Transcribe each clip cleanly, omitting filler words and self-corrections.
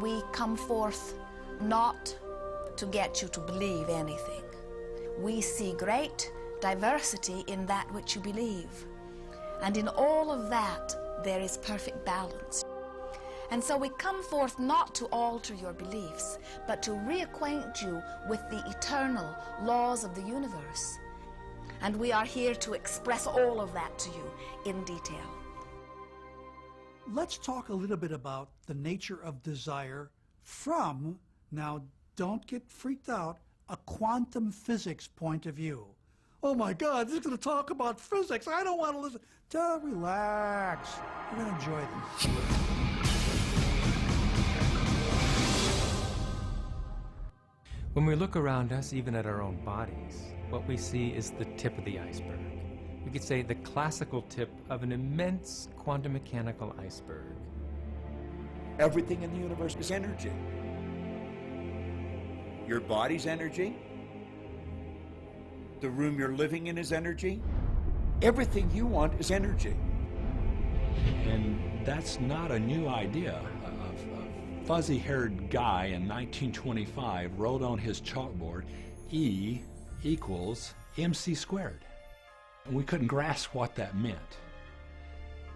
We come forth not to get you to believe anything. We see great diversity in that which you believe. And in all of that, there is perfect balance. And so we come forth not to alter your beliefs, but to reacquaint you with the eternal laws of the universe. And we are here to express all of that to you in detail. Let's talk a little bit about the nature of desire from, now don't get freaked out, a quantum physics point of view. Oh my God, this is going to talk about physics. I don't want to listen. Relax. You're going to enjoy this. When we look around us, even at our own bodies, what we see is the tip of the iceberg. We could say the classical tip of an immense quantum mechanical iceberg. Everything in the universe is energy. Your body's energy. The room you're living in is energy. Everything you want is energy. And that's not a new idea. A fuzzy-haired guy in 1925 wrote on his chalkboard, E equals mc squared. And we couldn't grasp what that meant.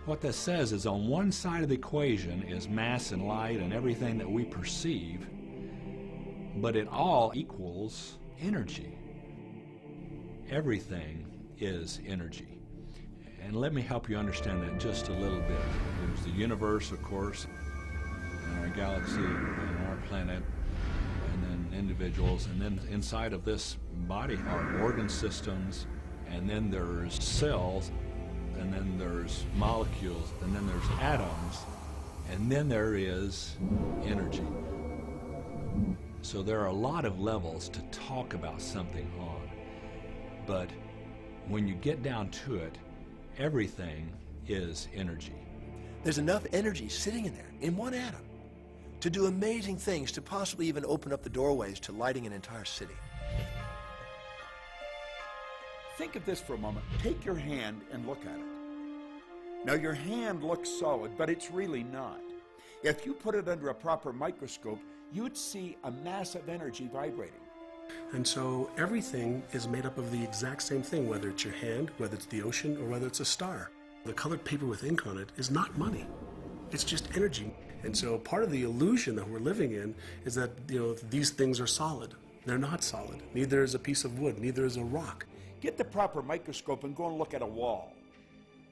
What that says is on one side of the equation is mass and light and everything that we perceive, but it all equals energy. Everything is energy. And let me help you understand that just a little bit. There's the universe, of course, and our galaxy, and our planet, and then individuals, and then inside of this body are organ systems, and then there's cells, and then there's molecules, and then there's atoms, and then there is energy. So there are a lot of levels to talk about something on. But when you get down to it, everything is energy. There's enough energy sitting in there, in one atom, to do amazing things, to possibly even open up the doorways to lighting an entire city. Think of this for a moment. Take your hand and look at it. Now your hand looks solid, but it's really not. If you put it under a proper microscope, you'd see a mass of energy vibrating. And so everything is made up of the exact same thing, whether it's your hand, whether it's the ocean, or whether it's a star. The colored paper with ink on it is not money. It's just energy. And so part of the illusion that we're living in is that, these things are solid. They're not solid. Neither is a piece of wood, neither is a rock. Get the proper microscope and go and look at a wall.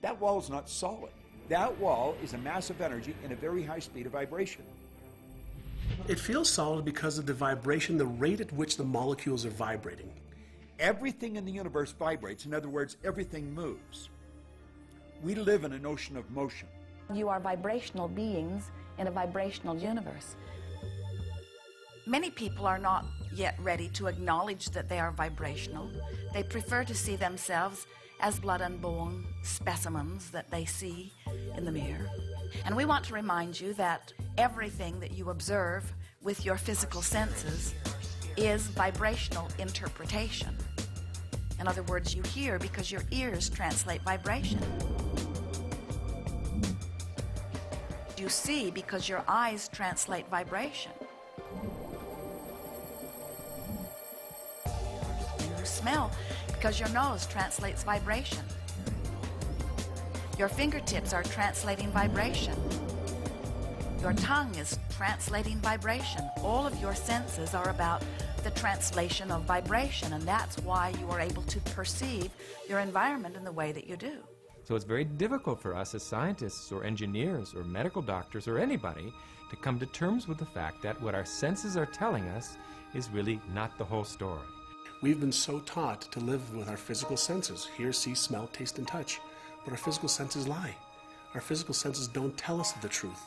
That wall is not solid. That wall is a mass of energy in a very high speed of vibration. It feels solid because of the vibration, the rate at which the molecules are vibrating. Everything in the universe vibrates. In other words, everything moves. We live in an ocean of motion. You are vibrational beings in a vibrational universe. Many people are not yet ready to acknowledge that they are vibrational. They prefer to see themselves as blood and bone specimens that they see in the mirror. And we want to remind you that everything that you observe with your physical senses is vibrational interpretation. In other words, you hear because your ears translate vibration. You see because your eyes translate vibration. You smell because your nose translates vibration. Your fingertips are translating vibration. Your tongue is translating vibration. All of your senses are about the translation of vibration, and that's why you are able to perceive your environment in the way that you do. So it's very difficult for us as scientists or engineers or medical doctors or anybody to come to terms with the fact that what our senses are telling us is really not the whole story. We've been so taught to live with our physical senses, hear, see, smell, taste, and touch. But our physical senses lie. Our physical senses don't tell us the truth.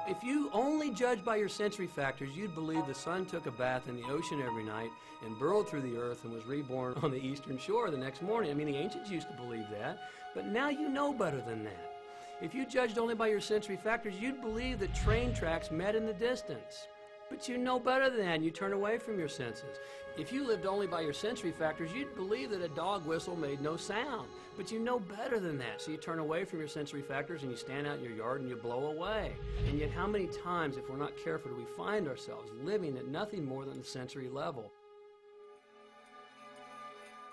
If you only judged by your sensory factors, you'd believe the sun took a bath in the ocean every night and burrowed through the earth and was reborn on the eastern shore the next morning. I mean, the ancients used to believe that, but now you know better than that. If you judged only by your sensory factors, you'd believe that train tracks met in the distance. But you know better than that, and you turn away from your senses. If you lived only by your sensory factors, you'd believe that a dog whistle made no sound. But you know better than that, so you turn away from your sensory factors and you stand out in your yard and you blow away. And yet how many times, if we're not careful, do we find ourselves living at nothing more than the sensory level?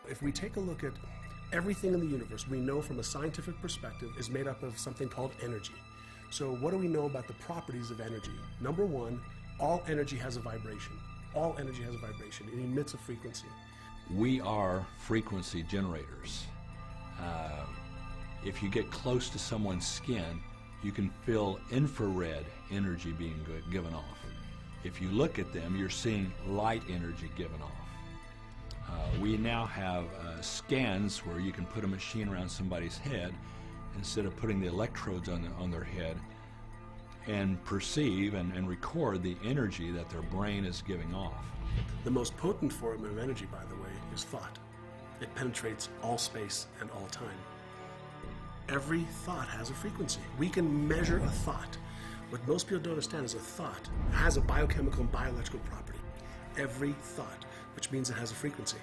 If we take a look at everything in the universe, we know from a scientific perspective is made up of something called energy. So what do we know about the properties of energy? Number one, all energy has a vibration. All energy has a vibration. It emits a frequency. We are frequency generators. If you get close to someone's skin, you can feel infrared energy being given off. If you look at them, you're seeing light energy given off. We now have scans where you can put a machine around somebody's head instead of putting the electrodes on their head, and perceive and record the energy that their brain is giving off. The most potent form of energy, by the way, is thought. It penetrates all space and all time. Every thought has a frequency. We can measure a thought. What most people don't understand is a thought has a biochemical and biological property. Every thought, which means it has a frequency.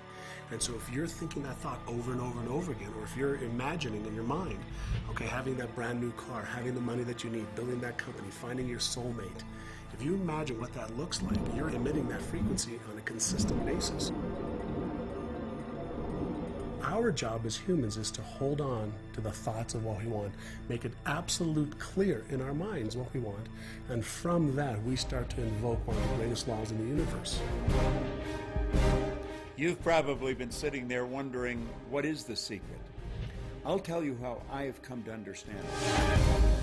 And so if you're thinking that thought over and over and over again, or if you're imagining in your mind, okay, having that brand new car, having the money that you need, building that company, finding your soulmate, if you imagine what that looks like, you're emitting that frequency on a consistent basis. Our job as humans is to hold on to the thoughts of what we want, make it absolute clear in our minds what we want, and from that we start to invoke one of the greatest laws in the universe. You've probably been sitting there wondering, what is the secret? I'll tell you how I have come to understand it.